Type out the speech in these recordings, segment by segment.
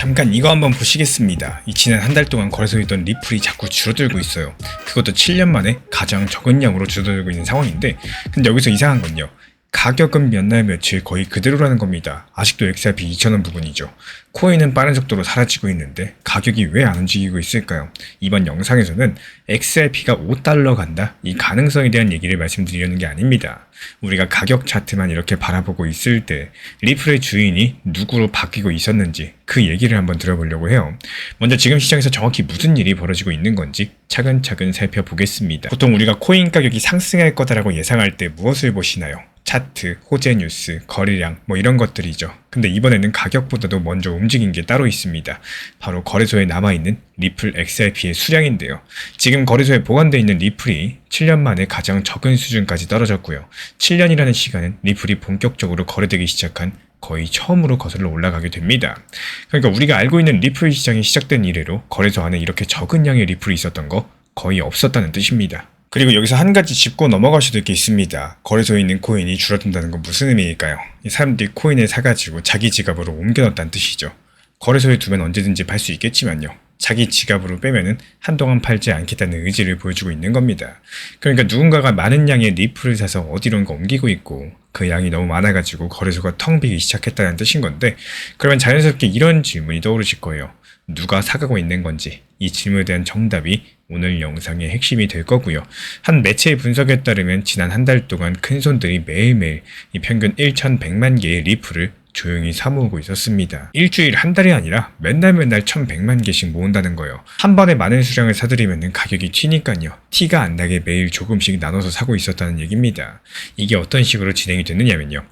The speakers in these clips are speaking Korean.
잠깐 이거 한번 보시겠습니다. 이 지난 한 달 동안 거래소에 있던 리플이 자꾸 줄어들고 있어요. 그것도 7년 만에 가장 적은 양으로 줄어들고 있는 상황인데, 근데 여기서 이상한 건요, 가격은 몇 날 며칠 거의 그대로라는 겁니다. 아직도 XRP 2,000원 부분이죠. 코인은 빠른 속도로 사라지고 있는데 가격이 왜 안 움직이고 있을까요? 이번 영상에서는 XRP가 5달러 간다, 이 가능성에 대한 얘기를 말씀드리려는 게 아닙니다. 우리가 가격 차트만 이렇게 바라보고 있을 때 리플의 주인이 누구로 바뀌고 있었는지 그 얘기를 한번 들어보려고 해요. 먼저 지금 시장에서 정확히 무슨 일이 벌어지고 있는 건지 차근차근 살펴보겠습니다. 보통 우리가 코인 가격이 상승할 거다라고 예상할 때 무엇을 보시나요? 차트, 호재 뉴스, 거래량 이런 것들이죠. 근데 이번에는 가격보다도 먼저 움직인 게 따로 있습니다. 바로 거래소에 남아있는 리플 XRP의 수량인데요. 지금 거래소에 보관되어 있는 리플이 7년 만에 가장 적은 수준까지 떨어졌고요. 7년이라는 시간은 리플이 본격적으로 거래되기 시작한 거의 처음으로 거슬러 올라가게 됩니다. 그러니까 우리가 알고 있는 리플 시장이 시작된 이래로 거래소 안에 이렇게 적은 양의 리플이 있었던 거 거의 없었다는 뜻입니다. 그리고 여기서 한 가지 짚고 넘어갈 수도 있겠습니다. 거래소에 있는 코인이 줄어든다는 건 무슨 의미일까요? 이 사람들이 코인을 사가지고 자기 지갑으로 옮겨놨다는 뜻이죠. 거래소에 두면 언제든지 팔 수 있겠지만요, 자기 지갑으로 빼면은 한동안 팔지 않겠다는 의지를 보여주고 있는 겁니다. 그러니까 누군가가 많은 양의 리플을 사서 어디론가 옮기고 있고 그 양이 너무 많아가지고 거래소가 텅 비기 시작했다는 뜻인 건데, 그러면 자연스럽게 이런 질문이 떠오르실 거예요. 누가 사가고 있는 건지, 이 질문에 대한 정답이 오늘 영상의 핵심이 될 거고요. 한 매체의 분석에 따르면 지난 한 달 동안 큰손들이 매일매일 이 평균 1,100만 개의 리플을 조용히 사모으고 있었습니다. 일주일 한 달이 아니라 맨날 1,100만 개씩 모은다는 거예요. 한 번에 많은 수량을 사들이면 가격이 튀니까요. 티가 안 나게 매일 조금씩 나눠서 사고 있었다는 얘기입니다. 이게 어떤 식으로 진행이 됐느냐면요,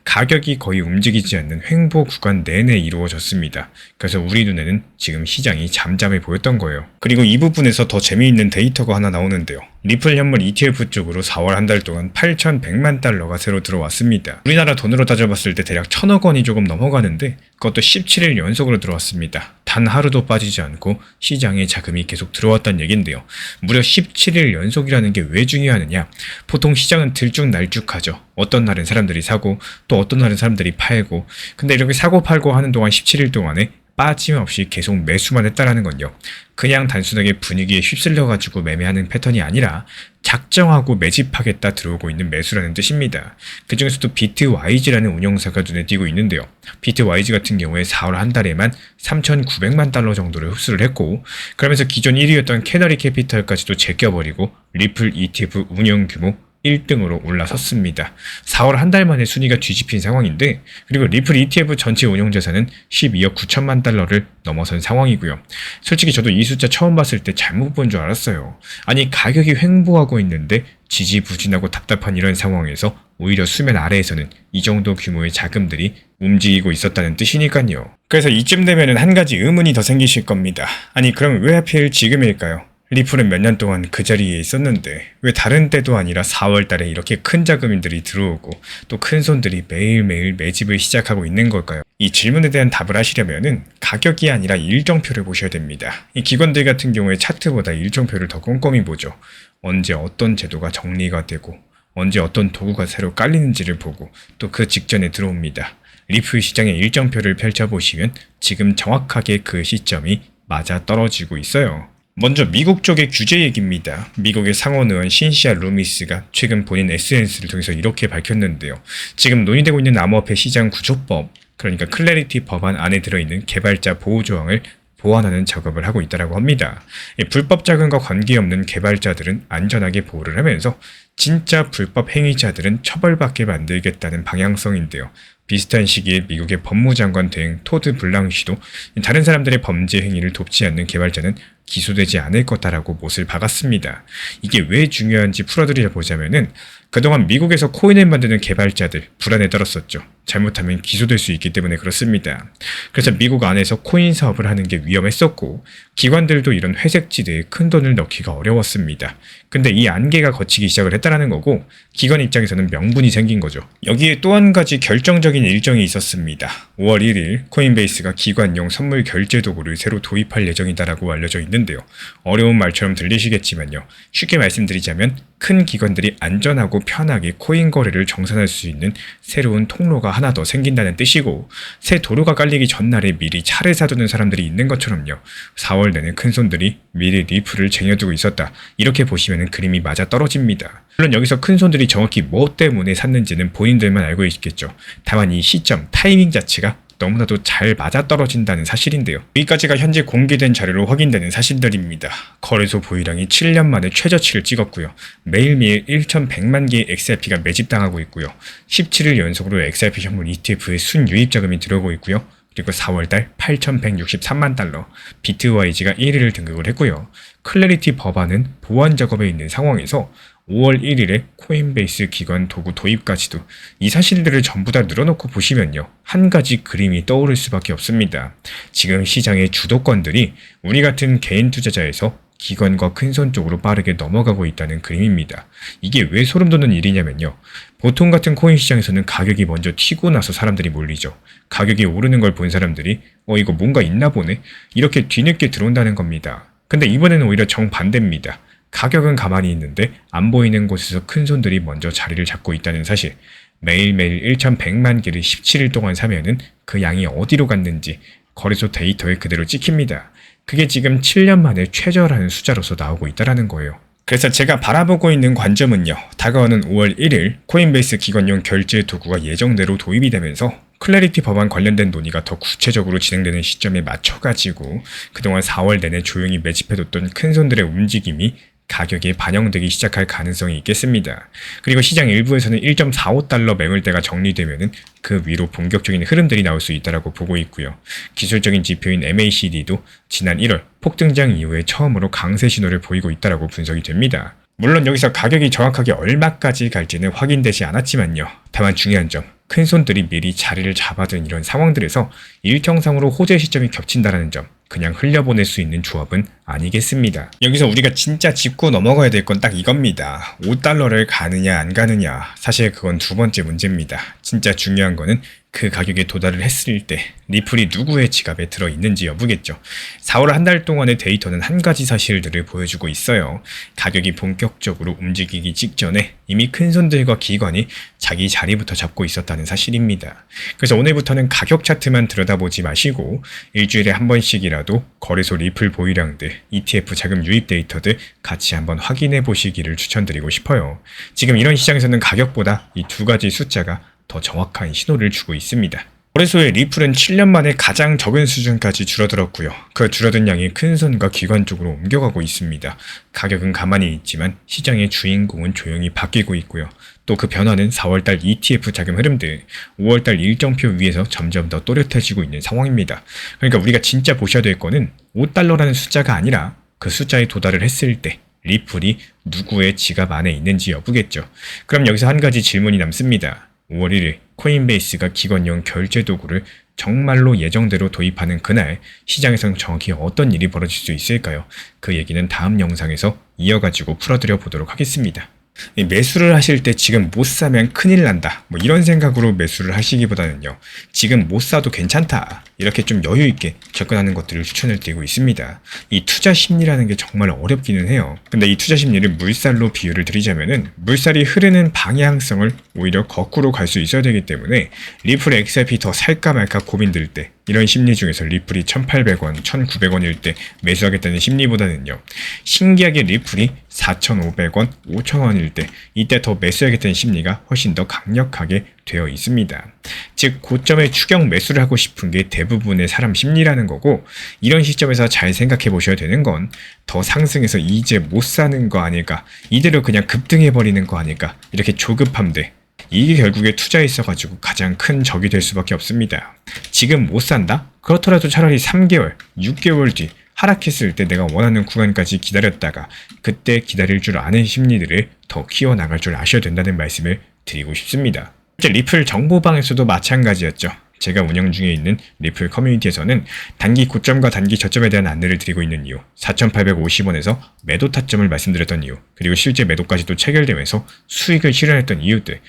가격이 거의 움직이지 않는 횡보 구간 내내 이루어졌습니다. 그래서 우리 눈에는 지금 시장이 잠잠해 보였던 거예요. 그리고 이 부분에서 더 재미있는 데이터가 하나 나오는데요. 리플 현물 ETF 쪽으로 4월 한 달 동안 8,100만 달러가 새로 들어왔습니다. 우리나라 돈으로 따져봤을 때 대략 1,000억 원이 조금 넘어가는데 그것도 17일 연속으로 들어왔습니다. 단 하루도 빠지지 않고 시장에 자금이 계속 들어왔다는 얘긴데요. 무려 17일 연속이라는 게 왜 중요하느냐? 보통 시장은 들쭉날쭉하죠. 어떤 날은 사람들이 사고 또 어떤 날은 사람들이 팔고, 근데 이렇게 사고 팔고 하는 동안 17일 동안에 빠짐없이 계속 매수만 했다라는 건요, 그냥 단순하게 분위기에 휩쓸려가지고 매매하는 패턴이 아니라 작정하고 매집하겠다 들어오고 있는 매수라는 뜻입니다. 그 중에서도 비트와이즈라는 운영사가 눈에 띄고 있는데요. 비트와이즈 같은 경우에 4월 한 달에만 3,900만 달러 정도를 흡수를 했고, 그러면서 기존 1위였던 캐너리 캐피털까지도 제껴버리고 리플 ETF 운영 규모 1등으로 올라섰습니다. 4월 한 달 만에 순위가 뒤집힌 상황인데, 그리고 리플 ETF 전체 운용자산은 12억 9천만 달러를 넘어선 상황이고요. 솔직히 저도 이 숫자 처음 봤을 때 잘못 본 줄 알았어요. 아니, 가격이 횡보하고 있는데 지지부진하고 답답한 이런 상황에서 오히려 수면 아래에서는 이 정도 규모의 자금들이 움직이고 있었다는 뜻이니까요. 그래서 이쯤 되면은 한 가지 의문이 더 생기실 겁니다. 아니, 그럼 왜 하필 지금일까요? 리플은 몇 년 동안 그 자리에 있었는데 왜 다른 때도 아니라 4월 달에 이렇게 큰 자금들이 들어오고 또 큰 손들이 매일매일 매집을 시작하고 있는 걸까요? 이 질문에 대한 답을 하시려면은 가격이 아니라 일정표를 보셔야 됩니다. 이 기관들 같은 경우에 차트보다 일정표를 더 꼼꼼히 보죠. 언제 어떤 제도가 정리가 되고 언제 어떤 도구가 새로 깔리는지를 보고 또 그 직전에 들어옵니다. 리플 시장의 일정표를 펼쳐보시면 지금 정확하게 그 시점이 맞아떨어지고 있어요. 먼저 미국 쪽의 규제 얘기입니다. 미국의 상원의원 신시아 루미스가 최근 본인 SNS를 통해서 이렇게 밝혔는데요. 지금 논의되고 있는 암호화폐 시장 구조법, 그러니까 클래리티 법안 안에 들어있는 개발자 보호 조항을 보완하는 작업을 하고 있다고 합니다. 불법 자금과 관계없는 개발자들은 안전하게 보호를 하면서 진짜 불법 행위자들은 처벌받게 만들겠다는 방향성인데요. 비슷한 시기에 미국의 법무장관 대행 토드 블랑시도 다른 사람들의 범죄 행위를 돕지 않는 개발자는 기소되지 않을 거다라고 못을 박았습니다. 이게 왜 중요한지 풀어드려 보자면은, 그동안 미국에서 코인을 만드는 개발자들 불안에 떨었었죠. 잘못하면 기소될 수 있기 때문에 그렇습니다. 그래서 미국 안에서 코인 사업을 하는 게 위험했었고, 기관들도 이런 회색지대에 큰 돈을 넣기가 어려웠습니다. 근데 이 안개가 걷히기 시작을 했다는 거고, 기관 입장에서는 명분이 생긴 거죠. 여기에 또 한 가지 결정적인 일정이 있었습니다. 5월 1일 코인베이스가 기관용 선물 결제 도구를 새로 도입할 예정이다라고 알려져 있는데요. 어려운 말처럼 들리시겠지만요, 쉽게 말씀드리자면 큰 기관들이 안전하고 편하게 코인 거래를 정산할 수 있는 새로운 통로가 하나 더 생긴다는 뜻이고, 새 도로가 깔리기 전날에 미리 차를 사두는 사람들이 있는 것처럼요. 4월 내내 큰손들이 미리 리플을 쟁여두고 있었다. 이렇게 보시면 그림이 맞아 떨어집니다. 물론 여기서 큰손들이 정확히 뭐 때문에 샀는지는 본인들만 알고 있겠죠. 다만 이 시점, 타이밍 자체가 너무나도 잘 맞아떨어진다는 사실인데요. 여기까지가 현재 공개된 자료로 확인되는 사실들입니다. 거래소 보유량이 7년 만에 최저치를 찍었고요. 매일매일 1,100만 개의 XRP가 매집당하고 있고요. 17일 연속으로 XRP 현물 ETF의 순유입 자금이 들어오고 있고요. 그리고 4월달 8,163만 달러, 비트와이즈가 1위를 등극을 했고요. 클래리티 법안은 보완 작업에 있는 상황에서 5월 1일에 코인베이스 기관 도구 도입까지도 이 사실들을 전부 다 늘어놓고 보시면요. 한 가지 그림이 떠오를 수밖에 없습니다. 지금 시장의 주도권들이 우리 같은 개인 투자자에서 기관과 큰손 쪽으로 빠르게 넘어가고 있다는 그림입니다. 이게 왜 소름 돋는 일이냐면요. 보통 같은 코인 시장에서는 가격이 먼저 튀고 나서 사람들이 몰리죠. 가격이 오르는 걸 본 사람들이 이거 뭔가 있나 보네? 이렇게 뒤늦게 들어온다는 겁니다. 근데 이번에는 오히려 정반대입니다. 가격은 가만히 있는데 안 보이는 곳에서 큰손들이 먼저 자리를 잡고 있다는 사실. 매일매일 1,100만 개를 17일 동안 사면은 그 양이 어디로 갔는지 거래소 데이터에 그대로 찍힙니다. 그게 지금 7년 만에 최저라는 숫자로서 나오고 있다는 거예요. 그래서 제가 바라보고 있는 관점은요. 다가오는 5월 1일 코인베이스 기관용 결제 도구가 예정대로 도입이 되면서 클래리티 법안 관련된 논의가 더 구체적으로 진행되는 시점에 맞춰가지고 그동안 4월 내내 조용히 매집해뒀던 큰손들의 움직임이 가격에 반영되기 시작할 가능성이 있겠습니다. 그리고 시장 일부에서는 1.45달러 매물대가 정리되면은 그 위로 본격적인 흐름들이 나올 수 있다고 보고 있고요. 기술적인 지표인 MACD도 지난 1월 폭등장 이후에 처음으로 강세 신호를 보이고 있다고 분석이 됩니다. 물론 여기서 가격이 정확하게 얼마까지 갈지는 확인되지 않았지만요. 다만 중요한 점, 큰손들이 미리 자리를 잡아둔 이런 상황들에서 일정상으로 호재 시점이 겹친다는 점, 그냥 흘려보낼 수 있는 조합은 아니겠습니다. 여기서 우리가 진짜 짚고 넘어가야 될 건 딱 이겁니다. 5달러를 가느냐 안 가느냐, 사실 그건 두 번째 문제입니다. 진짜 중요한 거는 그 가격에 도달을 했을 때 리플이 누구의 지갑에 들어있는지 여부겠죠. 4월 한 달 동안의 데이터는 한 가지 사실들을 보여주고 있어요. 가격이 본격적으로 움직이기 직전에 이미 큰손들과 기관이 자기 자리부터 잡고 있었다는 사실입니다. 그래서 오늘부터는 가격 차트만 들여다보지 마시고 일주일에 한 번씩이라도 거래소 리플 보유량들, ETF 자금 유입 데이터들 같이 한번 확인해 보시기를 추천드리고 싶어요. 지금 이런 시장에서는 가격보다 이 두 가지 숫자가 더 정확한 신호를 주고 있습니다. 거래소의 리플은 7년 만에 가장 적은 수준까지 줄어들었고요. 그 줄어든 양이 큰손과 기관 쪽으로 옮겨가고 있습니다. 가격은 가만히 있지만 시장의 주인공은 조용히 바뀌고 있고요. 또 그 변화는 4월달 ETF 자금 흐름들, 5월달 일정표 위에서 점점 더 또렷해지고 있는 상황입니다. 그러니까 우리가 진짜 보셔야 될 거는 5달러라는 숫자가 아니라 그 숫자에 도달을 했을 때 리플이 누구의 지갑 안에 있는지 여부겠죠. 그럼 여기서 한 가지 질문이 남습니다. 5월 1일 코인베이스가 기관용 결제 도구를 정말로 예정대로 도입하는 그날 시장에서는 정확히 어떤 일이 벌어질 수 있을까요? 그 얘기는 다음 영상에서 이어가지고 풀어드려 보도록 하겠습니다. 매수를 하실 때 지금 못 사면 큰일 난다, 이런 생각으로 매수를 하시기보다는요, 지금 못 사도 괜찮다, 이렇게 좀 여유 있게 접근하는 것들을 추천을 드리고 있습니다. 이 투자 심리라는 게 정말 어렵기는 해요. 근데 이 투자 심리를 물살로 비유를 드리자면은 물살이 흐르는 방향성을 오히려 거꾸로 갈 수 있어야 되기 때문에 리플 XRP 더 살까 말까 고민될 때, 이런 심리 중에서 리플이 1,800원, 1,900원일 때 매수하겠다는 심리보다는요, 신기하게 리플이 4,500원, 5,000원일 때 이때 더 매수하겠다는 심리가 훨씬 더 강력하게 되어 있습니다. 즉 고점에 추격 매수를 하고 싶은 게 대부분의 사람 심리라는 거고, 이런 시점에서 잘 생각해 보셔야 되는 건 더 상승해서 이제 못 사는 거 아닐까, 이대로 그냥 급등해 버리는 거 아닐까, 이렇게 조급함들, 이게 결국에 투자에 있어가지고 가장 큰 적이 될 수밖에 없습니다. 지금 못 산다? 그렇더라도 차라리 3개월, 6개월 뒤 하락했을 때 내가 원하는 구간까지 기다렸다가 그때 기다릴 줄 아는 심리들을 더 키워나갈 줄 아셔야 된다는 말씀을 드리고 싶습니다. 실제 리플 정보방에서도 마찬가지였죠. 제가 운영 중에 있는 리플 커뮤니티에서는 단기 고점과 단기 저점에 대한 안내를 드리고 있는 이유, 4,850원에서 매도 타점을 말씀드렸던 이유, 그리고 실제 매도까지도 체결되면서 수익을 실현했던 이유들,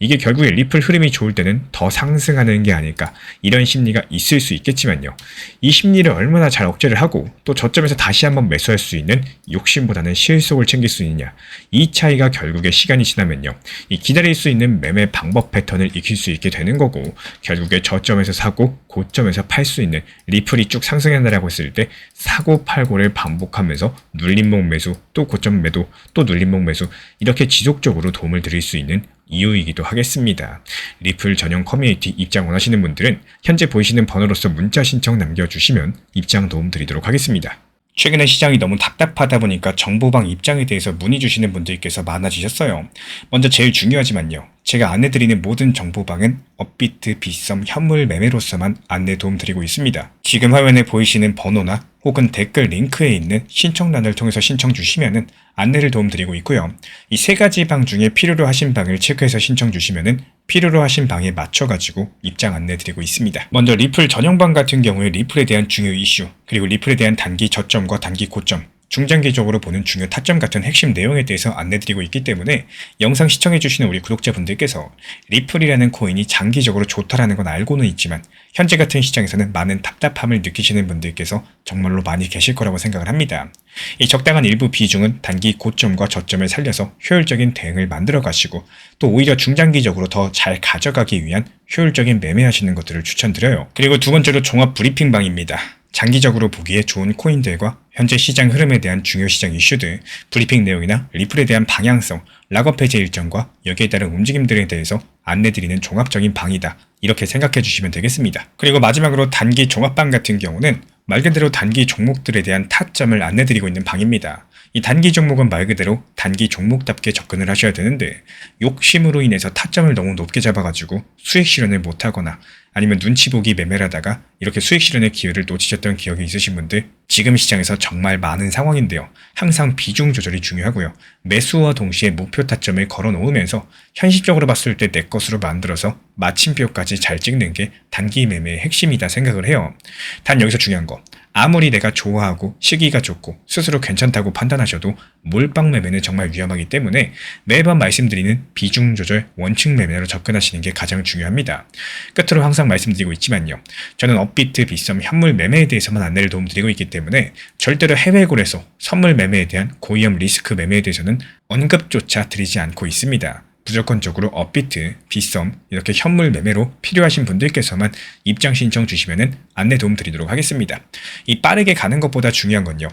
이게 결국에 리플 흐름이 좋을 때는 더 상승하는 게 아닐까, 이런 심리가 있을 수 있겠지만요. 이 심리를 얼마나 잘 억제를 하고 또 저점에서 다시 한번 매수할 수 있는 욕심보다는 실속을 챙길 수 있느냐, 이 차이가 결국에 시간이 지나면요, 이 기다릴 수 있는 매매 방법 패턴을 익힐 수 있게 되는 거고, 결국에 저점에서 사고 고점에서 팔 수 있는, 리플이 쭉 상승한다라고 했을 때 사고 팔고를 반복하면서 눌림목 매수, 또 고점 매도, 또 눌림목 매수, 이렇게 지속적으로 도움을 드릴 수 있는 이유이기도 하겠습니다. 리플 전용 커뮤니티 입장 원하시는 분들은 현재 보이시는 번호로서 문자 신청 남겨주시면 입장 도움 드리도록 하겠습니다. 최근에 시장이 너무 답답하다 보니까 정보방 입장에 대해서 문의 주시는 분들께서 많아지셨어요. 먼저 제일 중요하지만요, 제가 안내드리는 모든 정보방은 업비트, 빗썸, 현물 매매로서만 안내 도움 드리고 있습니다. 지금 화면에 보이시는 번호나 혹은 댓글 링크에 있는 신청란을 통해서 신청 주시면은 안내를 도움 드리고 있고요. 이 세 가지 방 중에 필요로 하신 방을 체크해서 신청 주시면은 필요로 하신 방에 맞춰가지고 입장 안내 드리고 있습니다. 먼저 리플 전용방 같은 경우에 리플에 대한 중요 이슈, 그리고 리플에 대한 단기 저점과 단기 고점, 중장기적으로 보는 중요 타점 같은 핵심 내용에 대해서 안내드리고 있기 때문에 영상 시청해주시는 우리 구독자분들께서 리플이라는 코인이 장기적으로 좋다라는 건 알고는 있지만 현재 같은 시장에서는 많은 답답함을 느끼시는 분들께서 정말로 많이 계실 거라고 생각을 합니다. 이 적당한 일부 비중은 단기 고점과 저점을 살려서 효율적인 대응을 만들어 가시고 또 오히려 중장기적으로 더 잘 가져가기 위한 효율적인 매매하시는 것들을 추천드려요. 그리고 두 번째로 종합 브리핑방입니다. 장기적으로 보기에 좋은 코인들과 현재 시장 흐름에 대한 중요 시장 이슈들, 브리핑 내용이나 리플에 대한 방향성, 락업 해제 일정과 여기에 따른 움직임들에 대해서 안내드리는 종합적인 방이다, 이렇게 생각해 주시면 되겠습니다. 그리고 마지막으로 단기 종합방 같은 경우는 말 그대로 단기 종목들에 대한 타점을 안내드리고 있는 방입니다. 이 단기 종목은 말 그대로 단기 종목답게 접근을 하셔야 되는데 욕심으로 인해서 타점을 너무 높게 잡아가지고 수익 실현을 못하거나 아니면 눈치 보기 매매를 하다가 이렇게 수익 실현의 기회를 놓치셨던 기억이 있으신 분들, 지금 시장에서 정말 많은 상황인데요. 항상 비중 조절이 중요하고요. 매수와 동시에 목표 타점을 걸어 놓으면서 현실적으로 봤을 때 내 것으로 만들어서 마침표까지 잘 찍는 게 단기 매매의 핵심이다 생각을 해요. 단 여기서 중요한 거, 아무리 내가 좋아하고 시기가 좋고 스스로 괜찮다고 판단하셔도 몰빵 매매는 정말 위험하기 때문에 매번 말씀드리는 비중 조절 원칙 매매로 접근하시는 게 가장 중요합니다. 끝으로 항상 말씀드리고 있지만요, 저는 업비트, 빗썸, 현물 매매에 대해서만 안내를 도움드리고 있기 때문에 절대로 해외골에서 선물 매매에 대한 고위험 리스크 매매에 대해서는 언급조차 드리지 않고 있습니다. 무조건적으로 업비트, 빗썸, 이렇게 현물 매매로 필요하신 분들께서만 입장 신청 주시면은 안내 도움 드리도록 하겠습니다. 이 빠르게 가는 것보다 중요한 건요,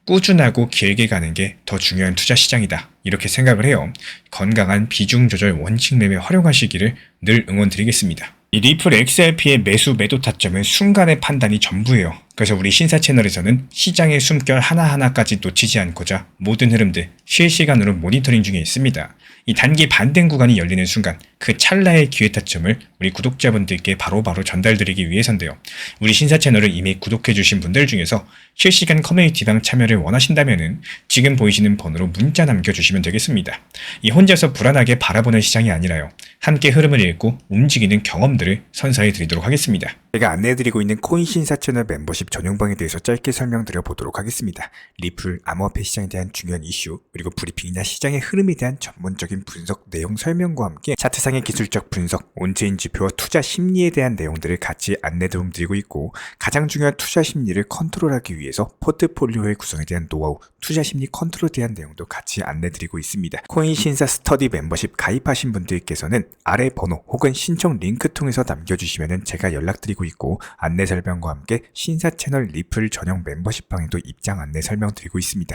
꾸준하고 길게 가는 게 더 중요한 투자 시장이다, 이렇게 생각을 해요. 건강한 비중 조절 원칙 매매 활용하시기를 늘 응원드리겠습니다. 이 리플 XRP의 매수 매도 타점은 순간의 판단이 전부예요. 그래서 우리 신사 채널에서는 시장의 숨결 하나하나까지 놓치지 않고자 모든 흐름들 실시간으로 모니터링 중에 있습니다. 이 단기 반등 구간이 열리는 순간 그 찰나의 기회 타점을 우리 구독자분들께 바로바로 전달드리기 위해서인데요. 우리 신사 채널을 이미 구독해주신 분들 중에서 실시간 커뮤니티방 참여를 원하신다면 지금 보이시는 번호로 문자 남겨주시면 되겠습니다. 이 혼자서 불안하게 바라보는 시장이 아니라요, 함께 흐름을 읽고 움직이는 경험들을 선사해 드리도록 하겠습니다. 제가 안내해드리고 있는 코인 신사 채널 멤버십 전용방에 대해서 짧게 설명드려 보도록 하겠습니다. 리플, 암호화폐 시장에 대한 중요한 이슈, 그리고 브리핑이나 시장의 흐름에 대한 전문적인 분석 내용 설명과 함께 차트상의 기술적 분석, 온체인 지표와 투자 심리에 대한 내용들을 같이 안내 도움 드리고 있고, 가장 중요한 투자 심리를 컨트롤하기 위해서 포트폴리오의 구성에 대한 노하우, 투자 심리 컨트롤에 대한 내용도 같이 안내 드리고 있습니다. 코인 신사 스터디 멤버십 가입하신 분들께서는 아래 번호 혹은 신청 링크 통해서 남겨주시면 제가 연락드리고 있고, 안내 설명과 함께 신사 채널 리플 전용 멤버십 방에도 입장 안내 설명드리고 있습니다.